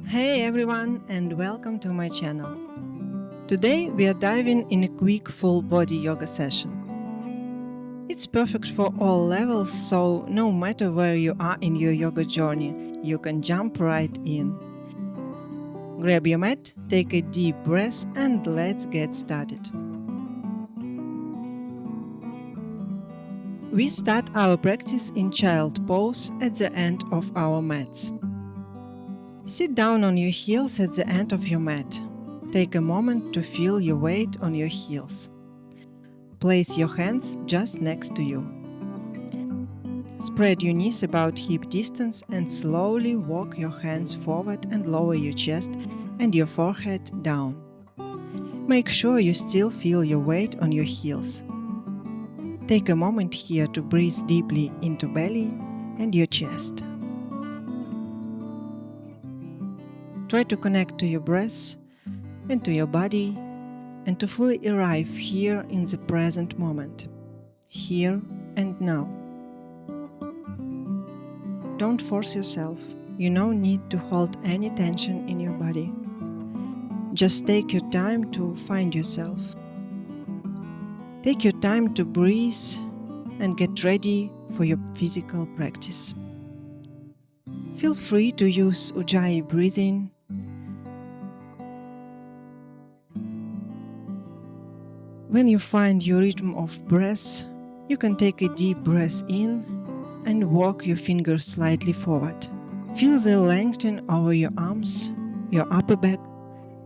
Hey everyone, and welcome to my channel. Today we are diving in a quick full body yoga session. It's perfect for all levels, so no matter where you are in your yoga journey, you can jump right in. Grab your mat, take a deep breath, and let's get started. We start our practice in child pose at the end of our mats. Sit down on your heels at the end of your mat. Take a moment to feel your weight on your heels. Place your hands just next to you. Spread your knees about hip distance and slowly walk your hands forward and lower your chest and your forehead down. Make sure you still feel your weight on your heels. Take a moment here to breathe deeply into belly and your chest. Try to connect to your breath and to your body and to fully arrive here in the present moment, here and now. Don't force yourself. You no need to hold any tension in your body. Just take your time to find yourself. Take your time to breathe and get ready for your physical practice. Feel free to use Ujjayi breathing. When you find your rhythm of breath, you can take a deep breath in and walk your fingers slightly forward. Feel the lengthening over your arms, your upper back,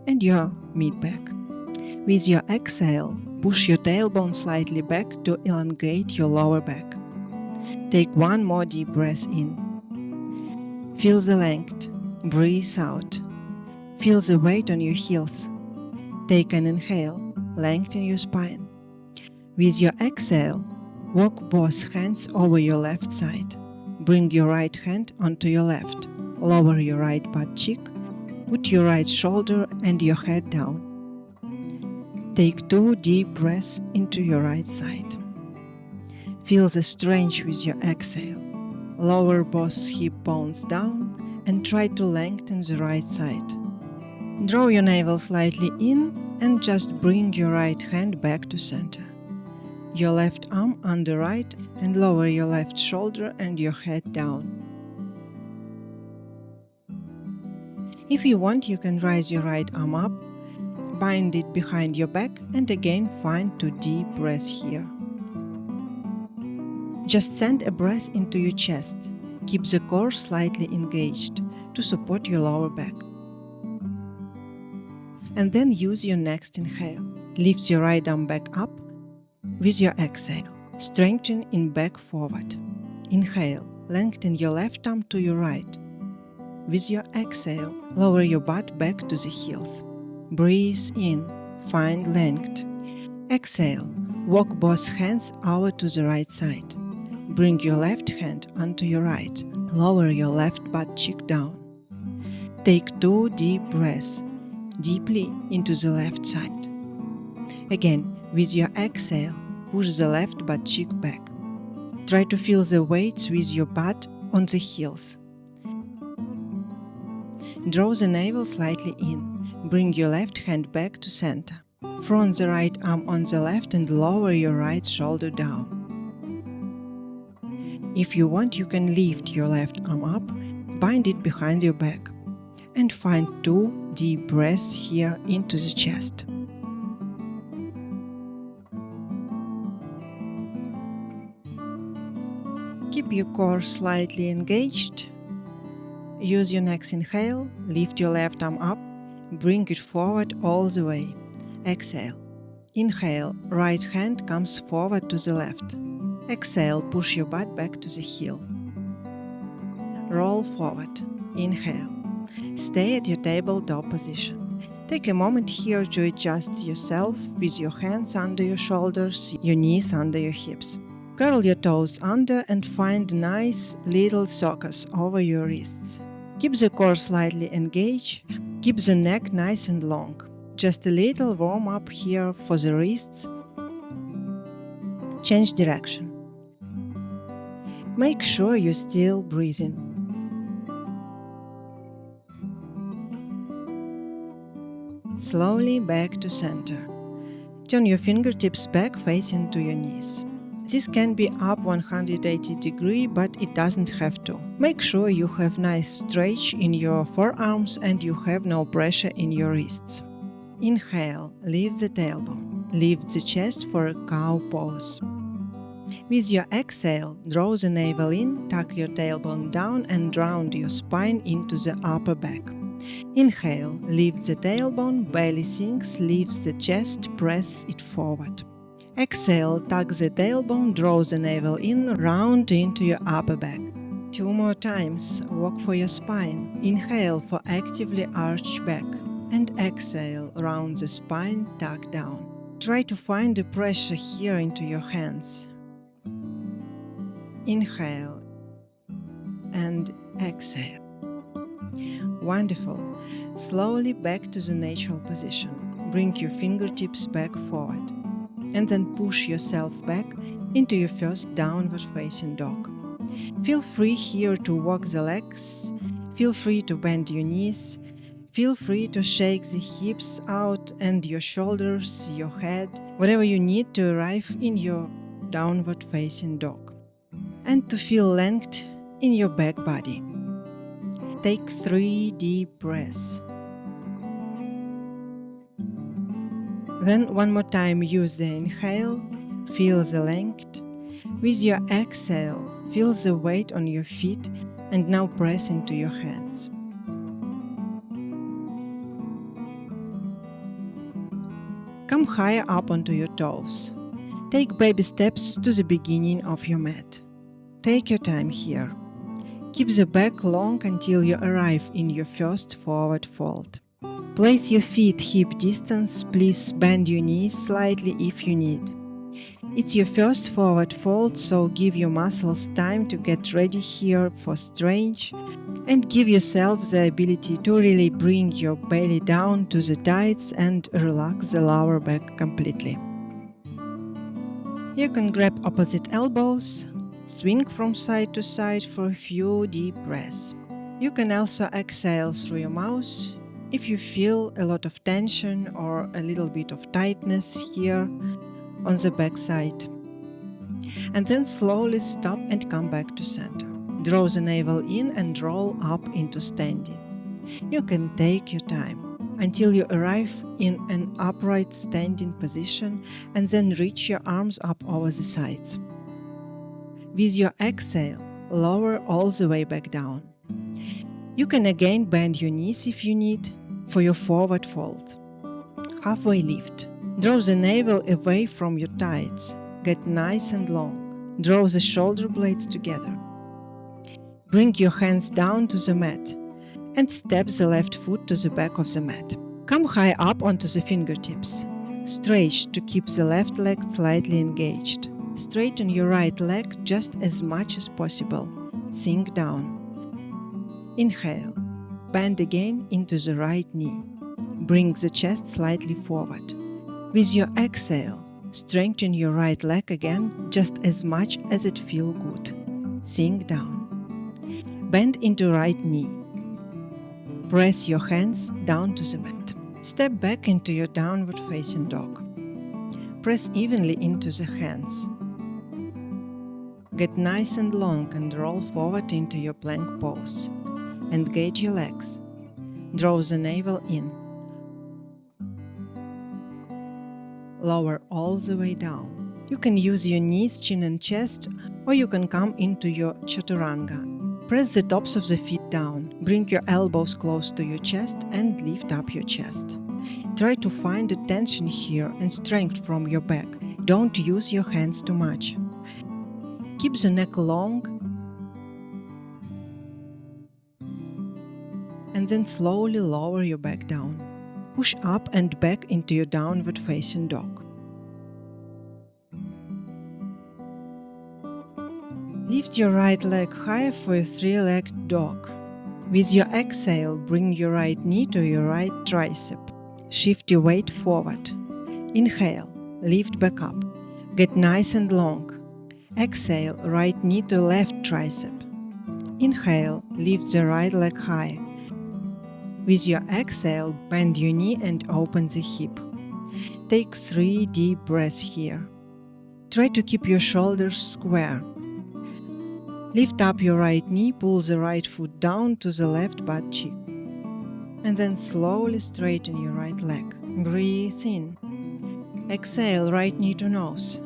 and your mid-back. With your exhale, push your tailbone slightly back to elongate your lower back. Take one more deep breath in. Feel the length. Breathe out. Feel the weight on your heels. Take an inhale. Lengthen your spine. With your exhale, walk both hands over your left side. Bring your right hand onto your left. Lower your right butt cheek. Put your right shoulder and your head down. Take 2 deep breaths into your right side. Feel the strength with your exhale. Lower both hip bones down and try to lengthen the right side. Draw your navel slightly in and just bring your right hand back to center. Your left arm under right and lower your left shoulder and your head down. If you want, you can raise your right arm up, bind it behind your back, and again find 2 deep breaths here. Just send a breath into your chest. Keep the core slightly engaged to support your lower back. And then use your next inhale. Lift your right arm back up with your exhale. Strengthen in back forward. Inhale. Lengthen your left arm to your right. With your exhale, lower your butt back to the heels. Breathe in. Find length. Exhale. Walk both hands over to the right side. Bring your left hand onto your right. Lower your left butt cheek down. Take 2 deep breaths deeply into the left side. Again, with your exhale, push the left butt cheek back. Try to feel the weights with your butt on the heels. Draw the navel slightly in. Bring your left hand back to center. Front the right arm on the left and lower your right shoulder down. If you want, you can lift your left arm up, bind it behind your back, and find 2 deep breaths here into the chest. Keep your core slightly engaged. Use your next inhale, lift your left arm up, bring it forward all the way. Exhale. Inhale, right hand comes forward to the left. Exhale, push your butt back to the heel. Roll forward. Inhale. Stay at your tabletop position. Take a moment here to adjust yourself with your hands under your shoulders, your knees under your hips. Curl your toes under and find nice little circles over your wrists. Keep the core slightly engaged. Keep the neck nice and long. Just a little warm up here for the wrists. Change direction. Make sure you're still breathing. Slowly back to center. Turn your fingertips back facing to your knees. This can be up 180 degrees, but it doesn't have to. Make sure you have nice stretch in your forearms and you have no pressure in your wrists. Inhale, lift the tailbone. Lift the chest for a cow pose. With your exhale, draw the navel in, tuck your tailbone down and round your spine into the upper back. Inhale, lift the tailbone, belly sinks, lift the chest, press it forward. Exhale, tuck the tailbone, draw the navel in, round into your upper back. 2 more times, walk for your spine. Inhale for actively arch back. And exhale, round the spine, tuck down. Try to find the pressure here into your hands. Inhale and exhale. Wonderful. Slowly back to the natural position. Bring your fingertips back forward. And then push yourself back into your first downward facing dog. Feel free here to walk the legs. Feel free to bend your knees. Feel free to shake the hips out and your shoulders, your head, whatever you need to arrive in your downward facing dog. And to feel length in your back body. Take 3 deep breaths. Then one more time use the inhale, feel the length. With your exhale, feel the weight on your feet and now press into your hands. Come higher up onto your toes. Take baby steps to the beginning of your mat. Take your time here. Keep the back long until you arrive in your first forward fold. Place your feet hip distance, please bend your knees slightly if you need. It's your first forward fold, so give your muscles time to get ready here for stretch and give yourself the ability to really bring your belly down to the thighs and relax the lower back completely. You can grab opposite elbows, swing from side to side for a few deep breaths. You can also exhale through your mouth if you feel a lot of tension or a little bit of tightness here on the back side. And then slowly stop and come back to center. Draw the navel in and roll up into standing. You can take your time until you arrive in an upright standing position and then reach your arms up over the sides. With your exhale, lower all the way back down. You can again bend your knees if you need for your forward fold. Halfway lift. Draw the navel away from your thighs. Get nice and long. Draw the shoulder blades together. Bring your hands down to the mat and step the left foot to the back of the mat. Come high up onto the fingertips. Stretch to keep the left leg slightly engaged. Straighten your right leg just as much as possible. Sink down. Inhale. Bend again into the right knee. Bring the chest slightly forward. With your exhale, strengthen your right leg again just as much as it feels good. Sink down. Bend into right knee. Press your hands down to the mat. Step back into your downward facing dog. Press evenly into the hands. Get nice and long and roll forward into your plank pose. Engage your legs. Draw the navel in. Lower all the way down. You can use your knees, chin and chest, or you can come into your chaturanga. Press the tops of the feet down. Bring your elbows close to your chest and lift up your chest. Try to find the tension here and strength from your back. Don't use your hands too much. Keep the neck long and then slowly lower your back down. Push up and back into your downward facing dog. Lift your right leg higher for a 3-legged dog. With your exhale, bring your right knee to your right tricep. Shift your weight forward. Inhale, lift back up. Get nice and long. Exhale, right knee to left tricep. Inhale, lift the right leg high. With your exhale, bend your knee and open the hip. Take 3 deep breaths here. Try to keep your shoulders square. Lift up your right knee, pull the right foot down to the left butt cheek. And then slowly straighten your right leg. Breathe in. Exhale, right knee to nose.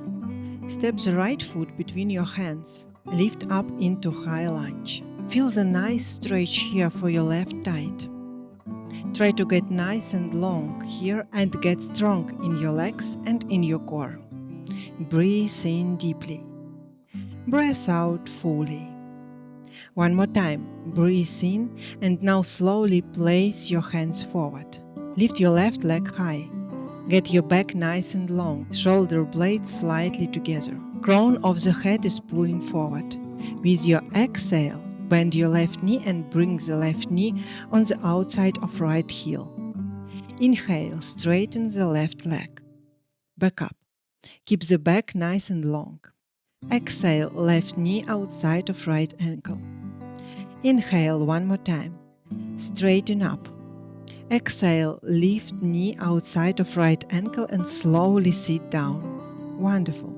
Step the right foot between your hands. Lift up into high lunge. Feel the nice stretch here for your left thigh. Try to get nice and long here and get strong in your legs and in your core. Breathe in deeply. Breathe out fully. One more time. Breathe in and now slowly place your hands forward. Lift your left leg high. Get your back nice and long, shoulder blades slightly together. Crown of the head is pulling forward. With your exhale, bend your left knee and bring the left knee on the outside of right heel. Inhale, straighten the left leg. Back up. Keep the back nice and long. Exhale, left knee outside of right ankle. Inhale one more time. Straighten up. Exhale, lift knee outside of right ankle and slowly sit down. Wonderful.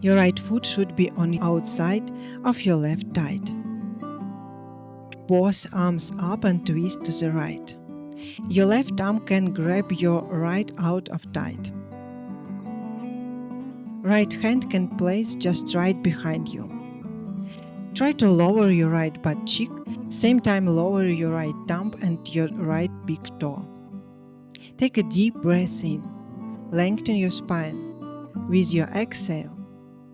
Your right foot should be on the outside of your left thigh. Both arms up and twist to the right. Your left arm can grab your right out of thigh. Right hand can place just right behind you. Try to lower your right butt cheek, same time lower your right thumb and your right big toe. Take a deep breath in. Lengthen your spine. With your exhale,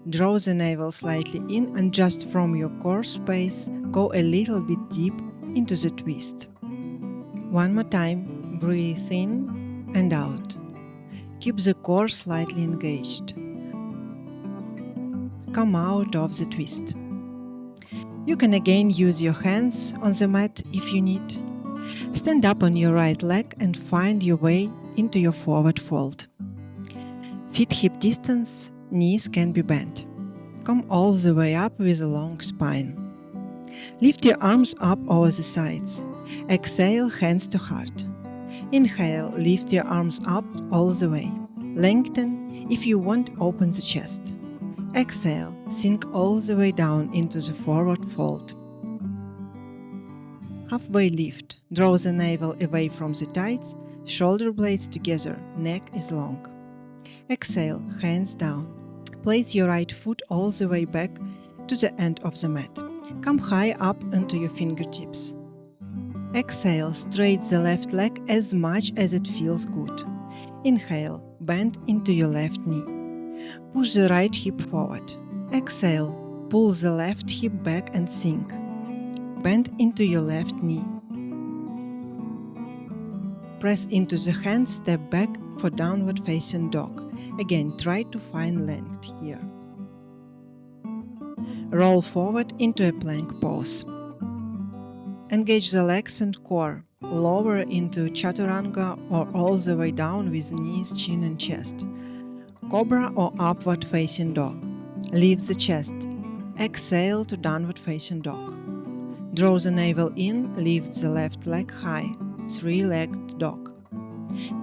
draw the navel slightly in and just from your core space, go a little bit deep into the twist. One more time, breathe in and out. Keep the core slightly engaged. Come out of the twist. You can again use your hands on the mat if you need. Stand up on your right leg and find your way into your forward fold. Feet hip distance, knees can be bent. Come all the way up with a long spine. Lift your arms up over the sides. Exhale, hands to heart. Inhale, lift your arms up all the way. Lengthen, if you want, open the chest. Exhale, sink all the way down into the forward fold. Halfway lift, draw the navel away from the thighs, shoulder blades together, neck is long. Exhale, hands down. Place your right foot all the way back to the end of the mat. Come high up into your fingertips. Exhale, straight the left leg as much as it feels good. Inhale, bend into your left knee. Push the right hip forward. Exhale, pull the left hip back and sink. Bend into your left knee. Press into the hands, step back for downward facing dog. Again, try to find length here. Roll forward into a plank pose. Engage the legs and core. Lower into chaturanga or all the way down with knees, chin and chest. Cobra or upward facing dog. Lift the chest. Exhale to downward facing dog. Draw the navel in, lift the left leg high. Three-legged dog.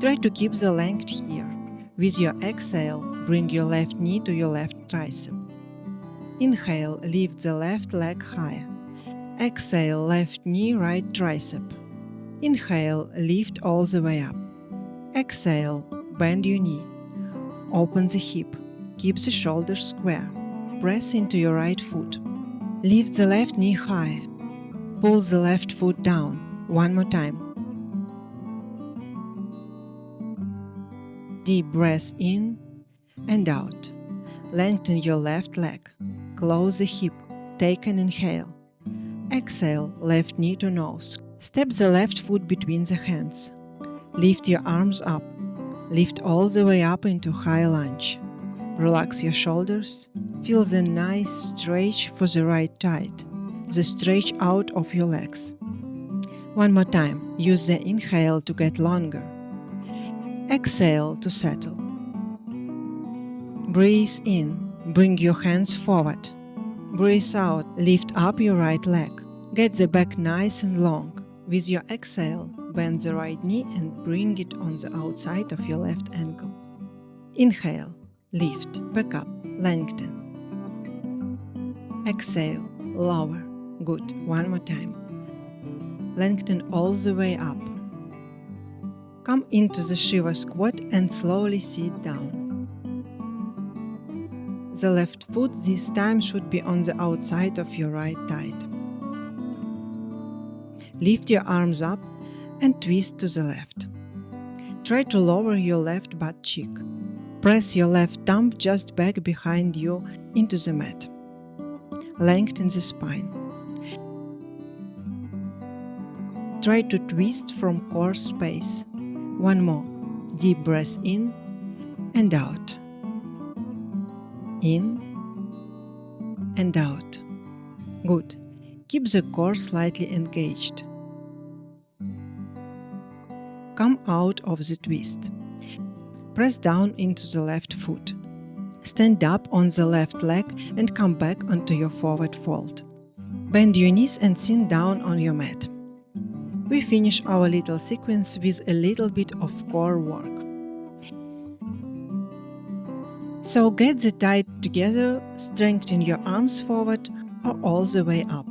Try to keep the length here. With your exhale, bring your left knee to your left tricep. Inhale, lift the left leg high. Exhale, left knee, right tricep. Inhale, lift all the way up. Exhale, bend your knee. Open the hip. Keep the shoulders square. Press into your right foot. Lift the left knee high. Pull the left foot down. One more time. Deep breath in and out. Lengthen your left leg. Close the hip. Take an inhale. Exhale, left knee to nose. Step the left foot between the hands. Lift your arms up. Lift all the way up into high lunge. Relax your shoulders. Feel the nice stretch for the right thigh, the stretch out of your legs. One more time. Use the inhale to get longer. Exhale to settle. Breathe in. Bring your hands forward. Breathe out. Lift up your right leg. Get the back nice and long. With your exhale, bend the right knee and bring it on the outside of your left ankle. Inhale, lift, back up, lengthen. Exhale, lower. Good. One more time. Lengthen all the way up. Come into the Shiva squat and slowly sit down. The left foot this time should be on the outside of your right thigh. Lift your arms up and twist to the left. Try to lower your left butt cheek. Press your left thumb just back behind you into the mat. Lengthen the spine. Try to twist from core space. One more. Deep breath in and out. In and out. Good. Keep the core slightly engaged. Come out of the twist. Press down into the left foot. Stand up on the left leg and come back onto your forward fold. Bend your knees and sit down on your mat. We finish our little sequence with a little bit of core work. So get the thigh together, strengthen your arms forward or all the way up.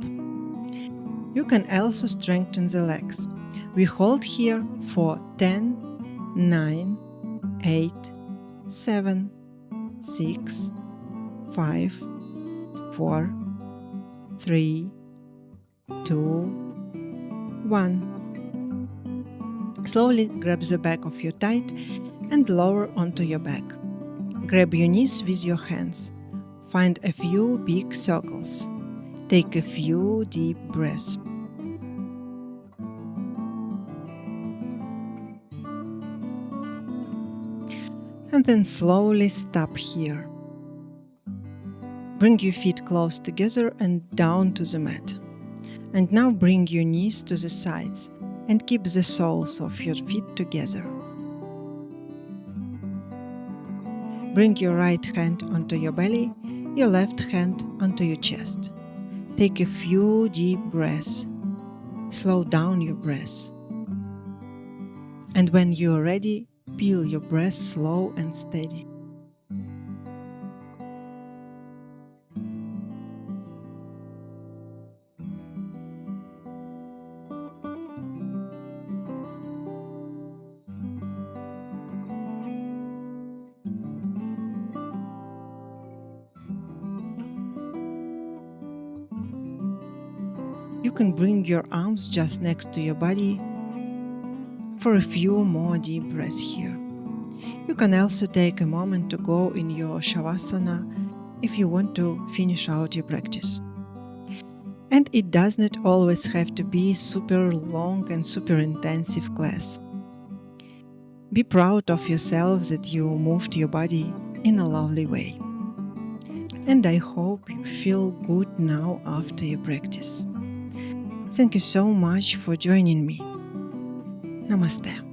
You can also strengthen the legs. We hold here for 10, 9, 8, 7, 6, 5, 4, 3, 2, 1. Slowly grab the back of your thigh and lower onto your back. Grab your knees with your hands. Find a few big circles. Take a few deep breaths. And then slowly stop here. Bring your feet close together and down to the mat. And now bring your knees to the sides and keep the soles of your feet together. Bring your right hand onto your belly, your left hand onto your chest. Take a few deep breaths. Slow down your breath. And when you are ready, feel your breath slow and steady. You can bring your arms just next to your body for a few more deep breaths here. You can also take a moment to go in your Shavasana if you want to finish out your practice. And it does not always have to be super long and super intensive class. Be proud of yourself that you moved your body in a lovely way. And I hope you feel good now after your practice. Thank you so much for joining me. Namaste.